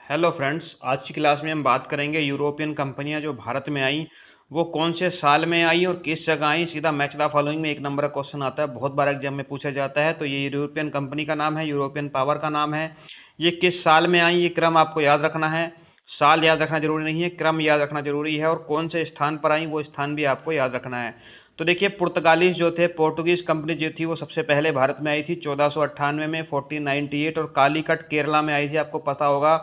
Hello friends, आज की class में हम बात करेंगे यूरोपियन कंपनियां जो भारत में आई वो कौन से साल में आई और किस जगह आई। सीधा मैच द फॉलोइंग में एक नंबर का क्वेश्चन आता है, बहुत बार एग्जाम में पूछा जाता है। तो ये यूरोपियन कंपनी का नाम है, यूरोपियन पावर का नाम है। ये किस साल में आई, ये क्रम आपको याद रखना है। साल याद रखना जरूरी नहीं है, क्रम याद रखना जरूरी है। और कौन से स्थान पर आई वो स्थान भी आपको याद रखना है। तो देखिए, पुर्तगालीज जो थे, पोर्टुगीज कंपनी जो थी वो सबसे पहले भारत में आई थी 1498 में, 1498। और कालीकट केरला में आई थी, आपको पता होगा।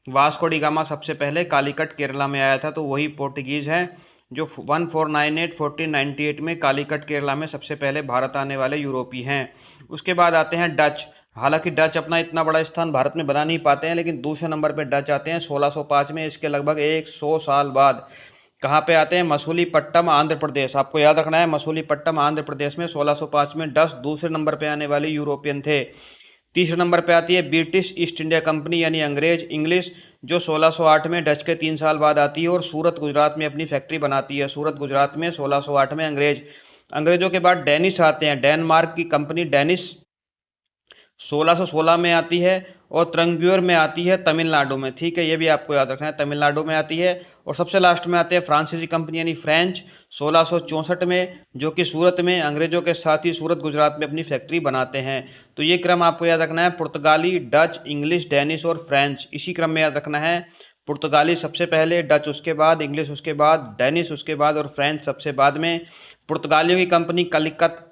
वास्को डी गामा सबसे पहले कालीकट केरला में आया था, तो वही पोर्टुगीज हैं जो 1498 1498 में कालीकट केरला में सबसे पहले भारत आने वाले यूरोपीय हैं। उसके बाद आते हैं डच। हालांकि डच अपना इतना बड़ा स्थान भारत में बना नहीं पाते हैं, लेकिन दूसरे नंबर पे डच आते हैं 1605 में। इसके लगभग 100 साल बाद कहाँ पे आते हैं? मसूलीपट्टम, आंध्र प्रदेश। आपको याद रखना है, मसूलीपट्टम आंध्र प्रदेश में 1605 में डच दूसरे नंबर पे आने वाले यूरोपियन थे। तीसरे नंबर पे आती है ब्रिटिश ईस्ट इंडिया कंपनी यानी अंग्रेज, इंग्लिश, जो 1608 में डच के 3 साल बाद आती है और सूरत गुजरात में अपनी फैक्ट्री बनाती है। सूरत गुजरात में 1608 में अंग्रेज। अंग्रेजों के बाद डेनिश आते हैं, डेनमार्क की कंपनी डेनिश 1616 में आती है और त्रंग्यूर में आती है तमिलनाडु में। ठीक है, ये भी आपको याद रखना है, तमिलनाडु में आती है। और सबसे लास्ट में आते हैं फ्रांसीसी कंपनी यानी फ्रेंच 1664 में, जो कि सूरत में अंग्रेजों के साथ ही सूरत गुजरात में अपनी फैक्ट्री बनाते हैं। तो ये क्रम आपको याद रखना है, पुर्तगाली, डच, इंग्लिश, डेनिश और फ्रेंच, इसी क्रम में याद रखना है। पुर्तगाली सबसे पहले, डच उसके बाद, इंग्लिश उसके बाद, डेनिश उसके बाद और फ्रेंच सबसे बाद में। पुर्तगालियों की कंपनी कलिकत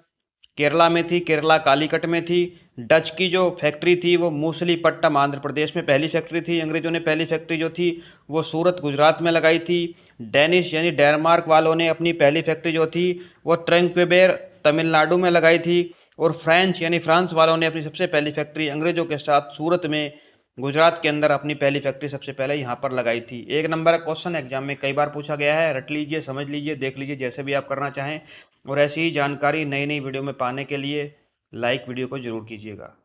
केरला में थी, केरला कालीकट में थी। डच की जो फैक्ट्री थी वो मूसलीपट्टम आंध्र प्रदेश में पहली फैक्ट्री थी। अंग्रेजों ने पहली फैक्ट्री जो थी वो सूरत गुजरात में लगाई थी। डेनिश यानी डेनमार्क वालों ने अपनी पहली फैक्ट्री जो थी वो ट्रैंक्वेबेर तमिलनाडु में लगाई थी। और फ्रेंच यानी फ्रांस वालों ने अपनी सबसे पहली फैक्ट्री अंग्रेजों के साथ सूरत में गुजरात के अंदर अपनी पहली फैक्ट्री सबसे पहले यहाँ पर लगाई थी। एक नंबर का क्वेश्चन एग्जाम में कई बार पूछा गया है, रट लीजिए, समझ लीजिए, देख लीजिए, जैसे भी आप करना चाहें। और ऐसी ही जानकारी नई नई वीडियो में पाने के लिए लाइक वीडियो को जरूर कीजिएगा।